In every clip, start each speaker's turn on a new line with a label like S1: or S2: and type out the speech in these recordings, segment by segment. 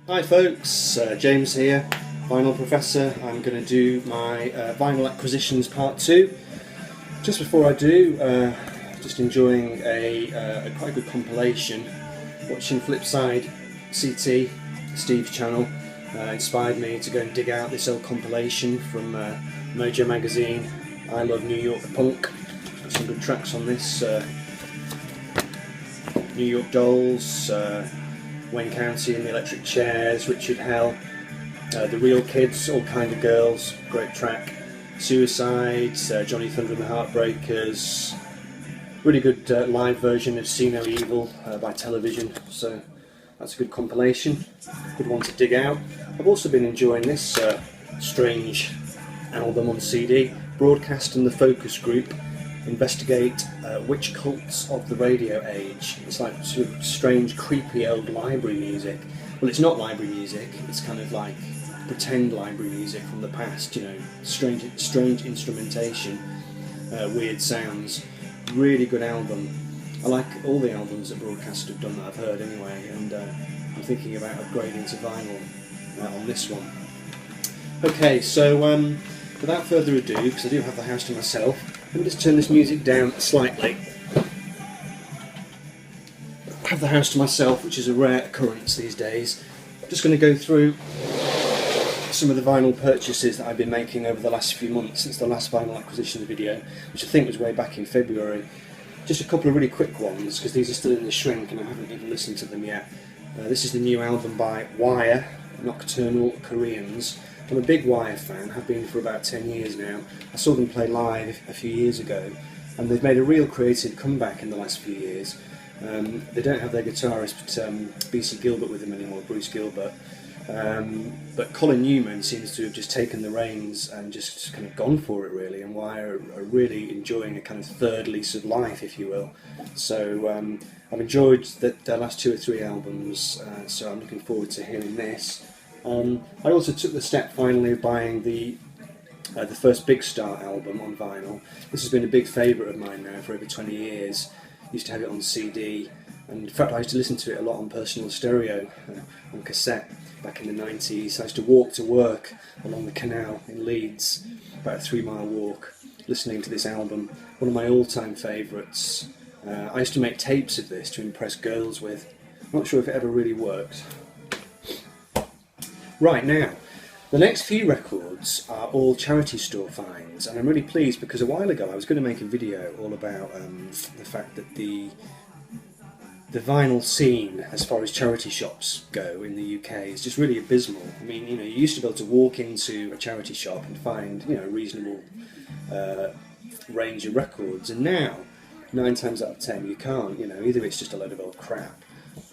S1: Hi folks, James here, Vinyl Professor. I'm going to do my vinyl acquisitions part 2. Just before I do, just enjoying a quite good compilation. Watching Flipside CT, Steve's channel, inspired me to go and dig out this old compilation from Mojo magazine, I Love New York Punk. Got some good tracks on this, New York Dolls, Wayne County and the Electric Chairs, Richard Hell, The Real Kids, All Kind of Girls, great track, Suicide, Johnny Thunder and the Heartbreakers, really good live version of See No Evil by Television, so that's a good compilation, good one to dig out. I've also been enjoying this strange album on CD, Broadcast and the Focus Group, investigate witch cults of the radio age. It's like sort of strange, creepy old library music. Well, it's not library music, it's kind of like pretend library music from the past, you know, strange instrumentation, weird sounds. Really good album. I like all the albums that Broadcast have done that I've heard anyway, and I'm thinking about upgrading to vinyl on this one. Okay, so without further ado, because I do have the house to myself, let me just turn this music down slightly. I have the house to myself, which is a rare occurrence these days. I'm just going to go through some of the vinyl purchases that I've been making over the last few months since the last vinyl acquisitions video, which I think was way back in February. Just a couple of really quick ones, because these are still in the shrink and I haven't even listened to them yet. This is the new album by Wire, Nocturnal Koreans. I'm a big Wire fan, have been for about 10 years now. I saw them play live a few years ago, and they've made a real creative comeback in the last few years. They don't have their guitarist B.C. Gilbert with them anymore, Bruce Gilbert, but Colin Newman seems to have just taken the reins and just kind of gone for it really, and Wire are really enjoying a kind of third lease of life, if you will. So I've enjoyed the last 2 or 3 albums, so I'm looking forward to hearing this. I also took the step finally of buying the first Big Star album on vinyl. This has been a big favourite of mine now for over 20 years. Used to have it on CD, and in fact I used to listen to it a lot on personal stereo, on cassette back in the 90s. I used to walk to work along the canal in Leeds, about a 3-mile walk, listening to this album. One of my all-time favourites. I used to make tapes of this to impress girls with. I'm not sure if it ever really worked. Right, now, the next few records are all charity store finds, and I'm really pleased because a while ago I was going to make a video all about the fact that the vinyl scene as far as charity shops go in the UK is just really abysmal. I mean, you know, you used to be able to walk into a charity shop and find, you know, a reasonable range of records, and now 9 times out of 10 you can't. You know, either it's just a load of old crap,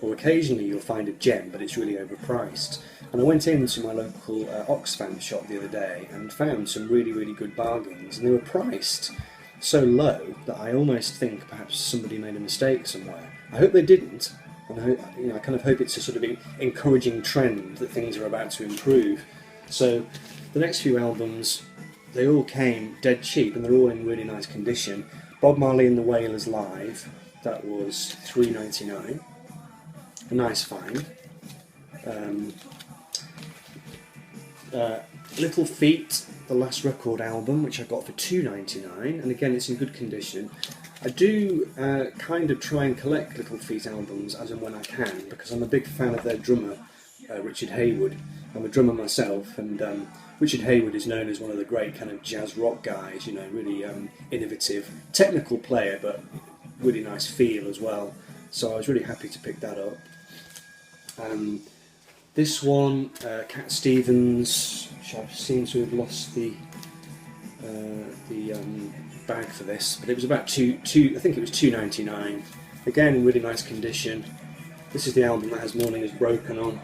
S1: or occasionally you'll find a gem but it's really overpriced. And I went into my local Oxfam shop the other day and found some really good bargains, and they were priced so low that I almost think perhaps somebody made a mistake somewhere. I hope they didn't, and I kind of hope it's a sort of encouraging trend that things are about to improve. So the next few albums, they all came dead cheap and they're all in really nice condition. Bob Marley and the Wailers live, that was $3.99, a nice find. Little Feat, the last record album, which I got for $2.99, and again it's in good condition. I do kind of try and collect Little Feat albums as and when I can, because I'm a big fan of their drummer, Richard Haywood. I'm a drummer myself, and Richard Haywood is known as one of the great kind of jazz rock guys, you know, really innovative, technical player, but really nice feel as well. So I was really happy to pick that up. This one, Cat Stevens, which I've seen to have lost the bag for this, but it was about I think it was $2.99. Again, in really nice condition. This is the album that has Morning Is Broken on.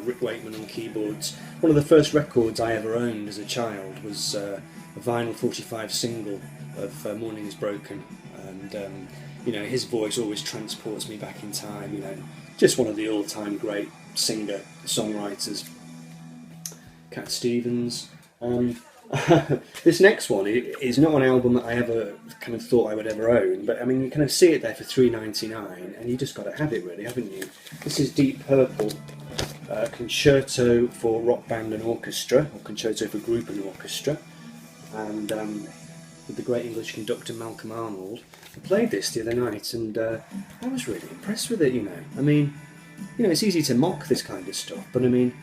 S1: Rick Wakeman on keyboards. One of the first records I ever owned as a child was a vinyl 45 single of Morning Is Broken, and you know, his voice always transports me back in time. You know, just one of the all-time great singer-songwriters. Cat Stevens. This next one is not an album that I ever kind of thought I would ever own, but I mean, you kind of see it there for $3.99, and you just got to have it, really, haven't you? This is Deep Purple, Concerto for Rock Band and Orchestra, or Concerto for Group and Orchestra, and with the great English conductor Malcolm Arnold. I played this the other night, and I was really impressed with it, you know. I mean, you know, it's easy to mock this kind of stuff, but I mean,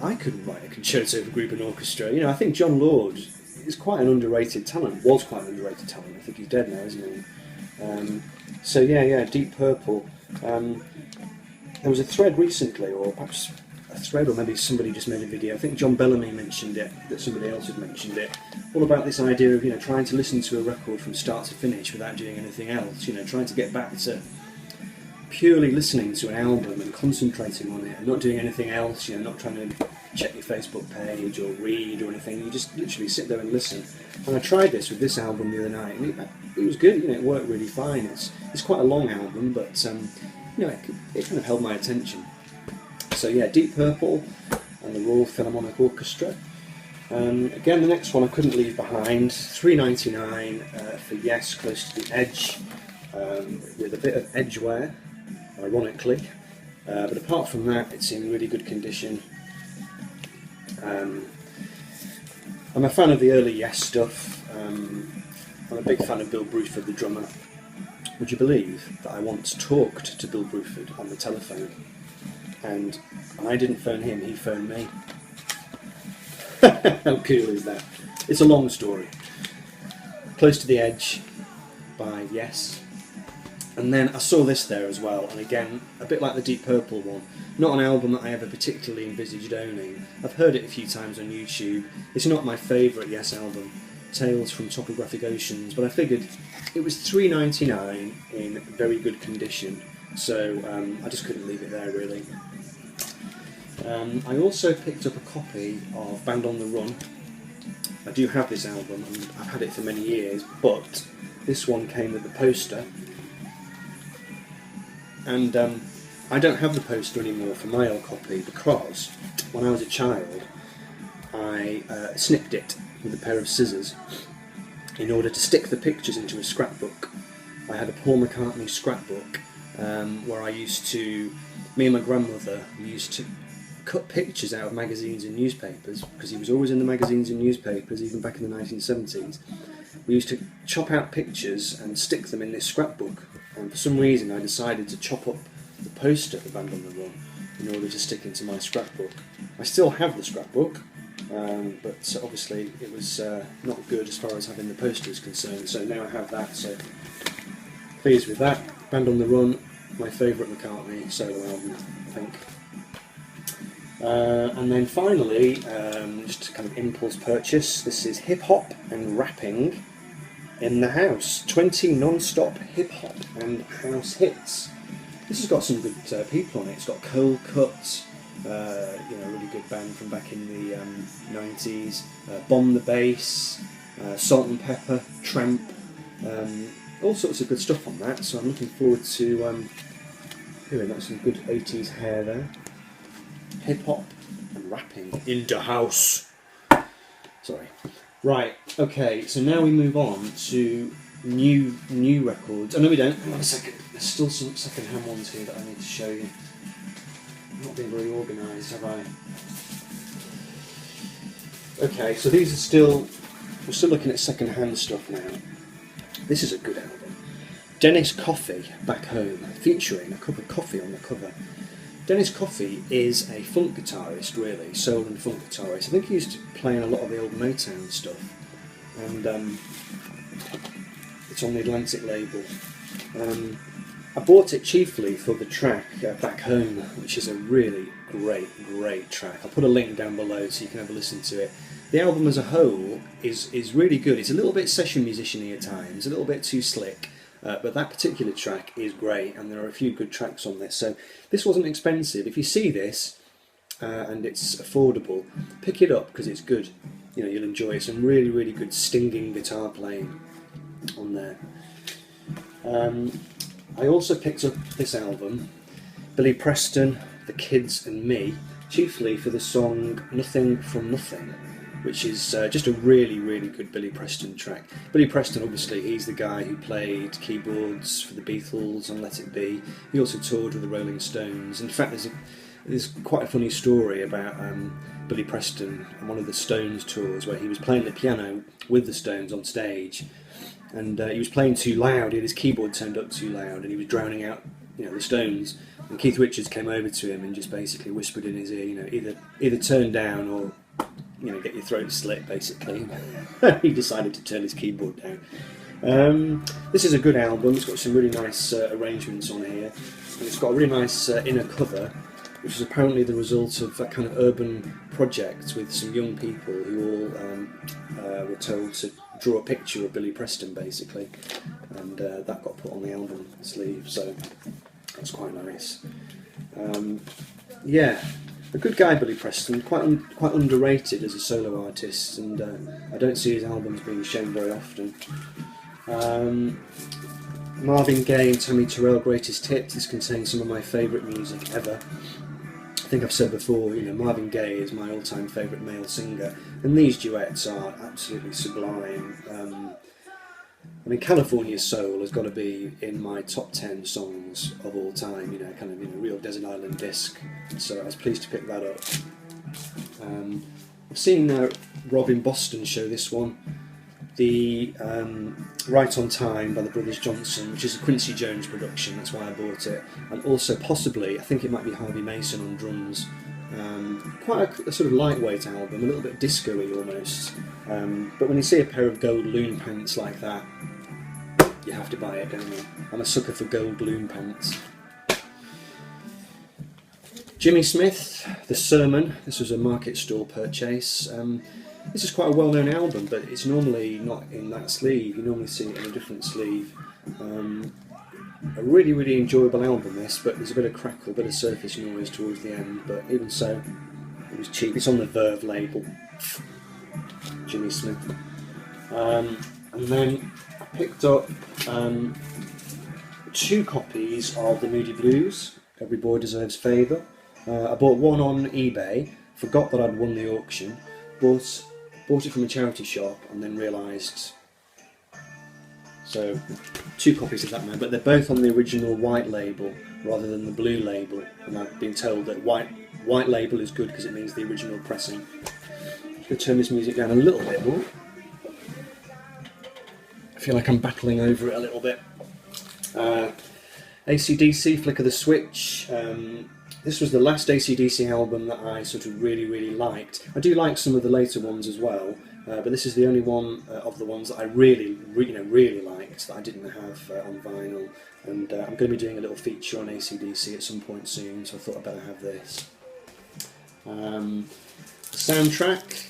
S1: I couldn't write a concerto for group and orchestra. You know, I think John Lord is quite an underrated talent, was quite an underrated talent. I think he's dead now, isn't he? So yeah, Deep Purple. There was a thread recently, or perhaps a thread, or maybe somebody just made a video. I think John Bellamy mentioned it, that somebody else had mentioned it, all about this idea of, you know, trying to listen to a record from start to finish without doing anything else. You know, trying to get back to purely listening to an album and concentrating on it and not doing anything else, you know, not trying to check your Facebook page or read or anything. You just literally sit there and listen. And I tried this with this album the other night, and it was good, you know, it worked really fine. It's quite a long album, but you know, it kind of held my attention. So yeah, Deep Purple and the Royal Philharmonic Orchestra. Again, the next one I couldn't leave behind, $3.99 for Yes, Close to the Edge, with a bit of edgeware, ironically, but apart from that, it's in really good condition. I'm a fan of the early Yes stuff. I'm a big fan of Bill Bruford, the drummer. Would you believe that I once talked to Bill Bruford on the telephone, and I didn't phone him, he phoned me? How cool is that? It's a long story. Close to the Edge by Yes. And then I saw this there as well, and again, a bit like the Deep Purple one, not an album that I ever particularly envisaged owning. I've heard it a few times on YouTube. It's not my favourite Yes album, Tales from Topographic Oceans, but I figured it was $3.99 in very good condition, so I just couldn't leave it there, really. I also picked up a copy of Band on the Run. I do have this album, and I've had it for many years, but this one came with the poster. And I don't have the poster anymore for my old copy because when I was a child I snipped it with a pair of scissors in order to stick the pictures into a scrapbook. I had a Paul McCartney scrapbook where me and my grandmother used to cut pictures out of magazines and newspapers, because he was always in the magazines and newspapers, even back in the 1970s. We used to chop out pictures and stick them in this scrapbook, and for some reason I decided to chop up the poster of the Band on the Run in order to stick into my scrapbook. I still have the scrapbook, but obviously it was not good as far as having the poster is concerned, so now I have that, so pleased with that. Band on the Run, my favourite McCartney solo album, I think. And then finally, just a kind of impulse purchase, this is Hip Hop and Rapping in the House. 20 non-stop hip hop and house hits. This has got some good people on it. It's got Cold Cut, really good band from back in the 90s, Bomb the Bass, Salt and Pepper, Tramp, all sorts of good stuff on that, so I'm looking forward to hearing that. Some good 80s hair there. Hip hop and rapping in the house. Sorry. Right, okay, so now we move on to new records. Oh no, we don't. Hang on a second. There's still some second-hand ones here that I need to show you. I'm not being very organised, have I? Okay, so these are still... We're still looking at second-hand stuff now. This is a good album. Dennis Coffey, Back Home, featuring a cup of coffee on the cover. Dennis Coffey is a funk guitarist, really, soul and funk guitarist. I think he used to play in a lot of the old Motown stuff, and it's on the Atlantic label. I bought it chiefly for the track Back Home, which is a really great track. I'll put a link down below so you can have a listen to it. The album as a whole is really good. It's a little bit session musician-y at times, a little bit too slick. But that particular track is great, and there are a few good tracks on this. So this wasn't expensive. If you see this and it's affordable, pick it up because it's good. You know, you'll enjoy it. Some really good stinging guitar playing on there. I also picked up this album, Billy Preston, The Kids and Me, chiefly for the song Nothing from Nothing, which is just a really good Billy Preston track. Billy Preston, obviously, he's the guy who played keyboards for the Beatles on Let It Be. He also toured with the Rolling Stones. In fact, there's There's quite a funny story about Billy Preston on one of the Stones tours where he was playing the piano with the Stones on stage, and he was playing too loud. He had his keyboard turned up too loud, and he was drowning out, the Stones. And Keith Richards came over to him and just basically whispered in his ear, either turn down or get your throat slit, basically. He decided to turn his keyboard down. This is a good album. It's got some really nice arrangements on here, and it's got a really nice inner cover, which is apparently the result of a kind of urban project with some young people who all were told to draw a picture of Billy Preston, basically, and that got put on the album sleeve, so that's quite nice. Yeah, a good guy, Billy Preston, quite underrated as a solo artist, and I don't see his albums being shown very often. Marvin Gaye and Tammy Terrell, Greatest Hits. This contains some of my favourite music ever. I think I've said before, Marvin Gaye is my all-time favourite male singer, and these duets are absolutely sublime. California Soul has got to be in my top 10 songs of all time, real desert island disc, so I was pleased to pick that up. I've seen Rob in Boston show this one, the Right on Time by the Brothers Johnson, which is a Quincy Jones production, that's why I bought it, and also possibly, I think it might be Harvey Mason on drums. Quite a sort of lightweight album, a little bit disco-y almost, but when you see a pair of gold loon pants like that, you have to buy it, don't you? I'm a sucker for gold loon pants. Jimmy Smith, The Sermon. This was a market stall purchase. This is quite a well-known album, but it's normally not in that sleeve. You normally see it in a different sleeve. A really, really enjoyable album, this, but there's a bit of crackle, a bit of surface noise towards the end, but even so, it was cheap. It's on the Verve label. Jimmy Smith. And then I picked up 2 copies of The Moody Blues, Every Boy Deserves Favour. I bought one on eBay, forgot that I'd won the auction, bought it from a charity shop, and then realised. So 2 copies of that now, but they're both on the original white label rather than the blue label, and I've been told that white label is good because it means the original pressing. I'm going to turn this music down a little bit more. I feel like I'm battling over it a little bit. ACDC, Flick of the Switch. This was the last ACDC album that I sort of really, really liked. I do like some of the later ones as well, but this is the only one of the ones that I really liked that I didn't have on vinyl. And I'm going to be doing a little feature on ACDC at some point soon, so I thought I'd better have this. Soundtrack,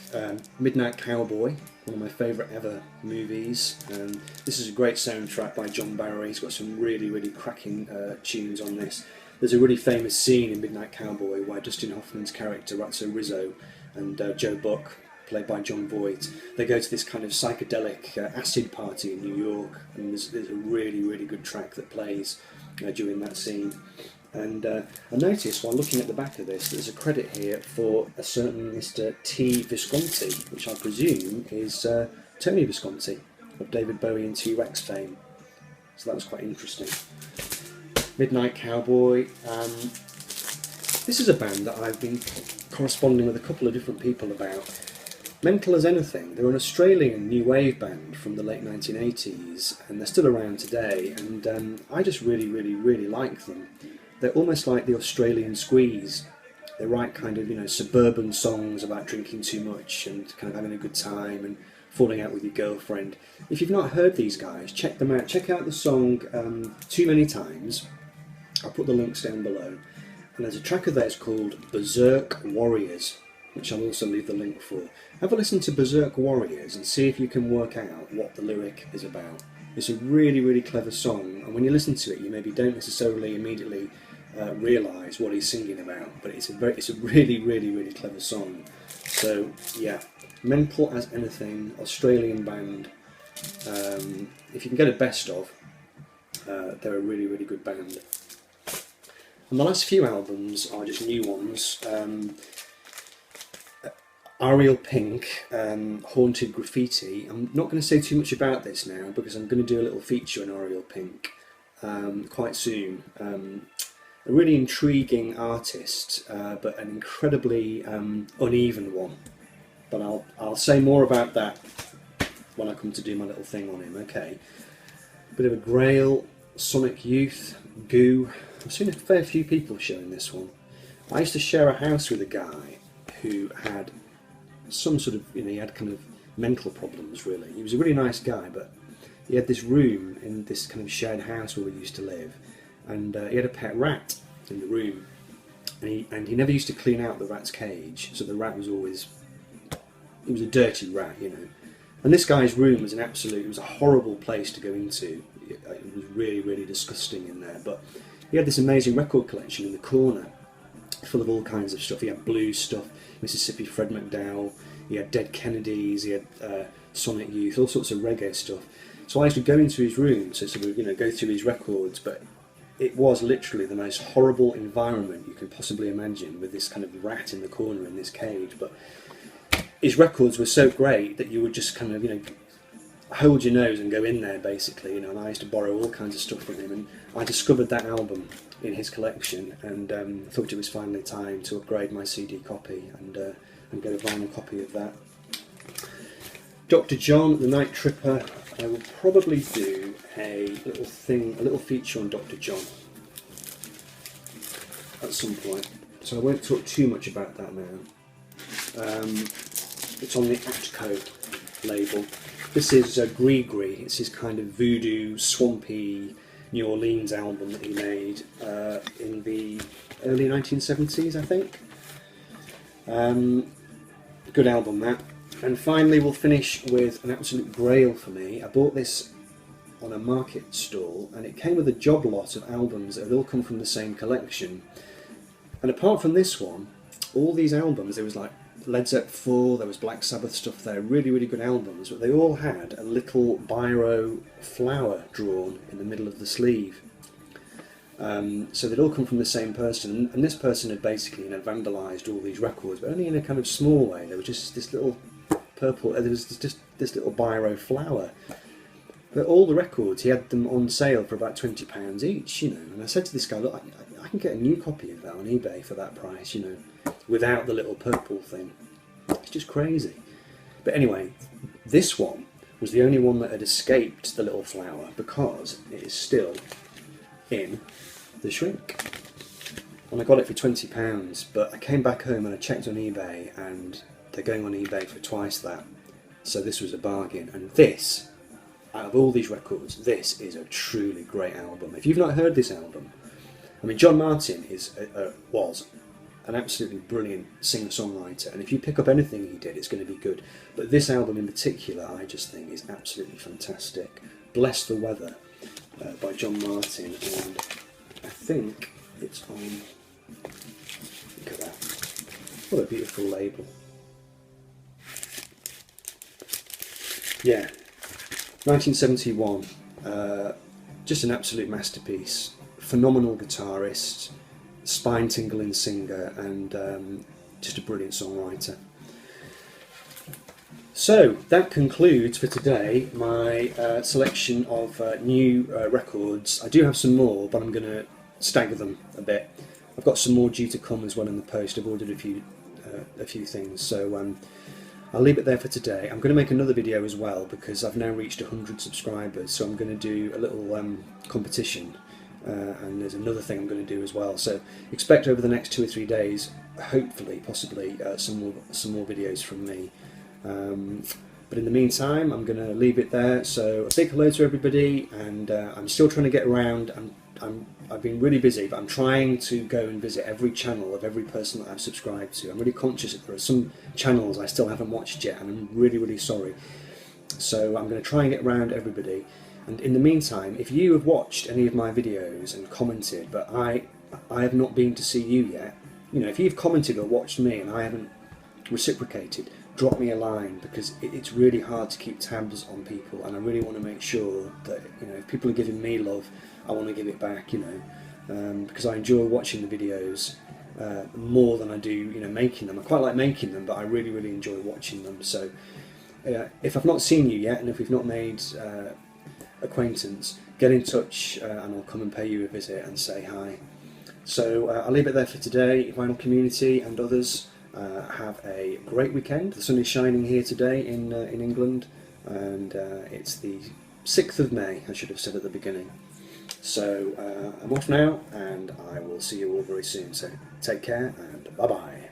S1: Midnight Cowboy, one of my favourite ever movies. This is a great soundtrack by John Barry. He's got some really, really cracking tunes on this. There's a really famous scene in Midnight Cowboy where Dustin Hoffman's character, Ratso Rizzo, and Joe Buck, played by John Voight, they go to this kind of psychedelic acid party in New York, and there's a really, really good track that plays during that scene. And I noticed while looking at the back of this, there's a credit here for a certain Mr. T. Visconti, which I presume is Tony Visconti of David Bowie and T-Rex fame. So that was quite interesting. Midnight Cowboy. This is a band that I've been corresponding with a couple of different people about. Mental as Anything. They're an Australian new wave band from the late 1980s, and they're still around today, and I just really, really, really like them. They're almost like the Australian Squeeze. They write kind of, suburban songs about drinking too much and kind of having a good time and falling out with your girlfriend. If you've not heard these guys, check them out. Check out the song Too Many Times. I'll put the links down below. And there's a track of theirs called Berserk Warriors, which I'll also leave the link for. Have a listen to Berserk Warriors and see if you can work out what the lyric is about. It's a really, really clever song, and when you listen to it, you maybe don't necessarily immediately realise what he's singing about, but it's a really, really, really clever song. So yeah, Mental as Anything, Australian band. If you can get a best of, they're a really, really good band. And the last few albums are just new ones. Ariel Pink, Haunted Graffiti. I'm not going to say too much about this now because I'm going to do a little feature on Ariel Pink quite soon. a really intriguing artist, but an incredibly uneven one. But I'll say more about that when I come to do my little thing on him. Okay, bit of a Grail, Sonic Youth Goo. I've seen a fair few people showing this one. I used to share a house with a guy who had some sort of, he had kind of mental problems really. He was a really nice guy, but he had this room in this kind of shared house where we used to live, and he had a pet rat in the room, and he never used to clean out the rat's cage, so the rat was always, it was a dirty rat, And this guy's room was it was a horrible place to go into. It was really, really disgusting in there, but he had this amazing record collection in the corner, full of all kinds of stuff. He had blues stuff, Mississippi Fred McDowell, he had Dead Kennedys, he had Sonic Youth, all sorts of reggae stuff. So I used to go into his room to sort of, go through his records, but it was literally the most horrible environment you could possibly imagine, with this kind of rat in the corner in this cage. But his records were so great that you would just kind of, hold your nose and go in there, basically, and I used to borrow all kinds of stuff from him, and I discovered that album in his collection, and thought it was finally time to upgrade my CD copy and get a vinyl copy of that. Dr. John, the Night Tripper. I will probably do a little feature on Dr. John at some point, so I won't talk too much about that now. It's on the Atco label. This is Gree. It's his kind of voodoo, swampy New Orleans album that he made in the early 1970s, I think. Good album, that. And finally we'll finish with an absolute grail for me. I bought this on a market stall, and it came with a job lot of albums that had all come from the same collection. And apart from this one, all these albums, there was like Led Zeppelin 4, there was Black Sabbath stuff there, really, really good albums, but they all had a little biro flower drawn in the middle of the sleeve. So they'd all come from the same person, and this person had basically vandalised all these records, but only in a kind of small way. There was just this little purple, there was just this little biro flower. But all the records, he had them on sale for about £20 each, and I said to this guy, look, I can get a new copy of that on eBay for that price, without the little purple thing. It's just crazy. But anyway, this one was the only one that had escaped the little flower, because it is still in the shrink. And I got it for £20, but I came back home and I checked on eBay, and they're going on eBay for twice that. So this was a bargain. And this, out of all these records, this is a truly great album. If you've not heard this album, John Martin was an absolutely brilliant singer-songwriter, and if you pick up anything he did, it's going to be good. But this album in particular, I just think is absolutely fantastic. Bless the Weather by John Martin, and I think it's on, look at that, what a beautiful label. Yeah, 1971, just an absolute masterpiece. Phenomenal guitarist, spine-tingling singer, and just a brilliant songwriter. So that concludes for today my selection of new records. I do have some more, but I'm going to stagger them a bit. I've got some more due to come as well in the post. I've ordered a few things, so I'll leave it there for today. I'm going to make another video as well, because I've now reached 100 subscribers, so I'm going to do a little competition. And there's another thing I'm going to do as well. So expect over the next 2 or 3 days, hopefully, possibly, some more videos from me. But in the meantime, I'm going to leave it there. So a big hello to everybody, and I'm still trying to get around. I've been really busy, but I'm trying to go and visit every channel of every person that I've subscribed to. I'm really conscious that there are some channels I still haven't watched yet, and I'm really, really sorry. So I'm going to try and get around everybody. And in the meantime, if you have watched any of my videos and commented, but I have not been to see you yet, if you've commented or watched me and I haven't reciprocated, drop me a line, because it's really hard to keep tabs on people, and I really want to make sure that if people are giving me love, I want to give it back, because I enjoy watching the videos more than I do making them. I quite like making them, but I really, really enjoy watching them. So if I've not seen you yet, and if we've not made acquaintance, get in touch, and I'll come and pay you a visit and say hi. So I'll leave it there for today. Vinyl community and others, have a great weekend. The sun is shining here today in England, and it's the 6th of May, I should have said at the beginning. So I'm off now, and I will see you all very soon. So take care, and bye-bye.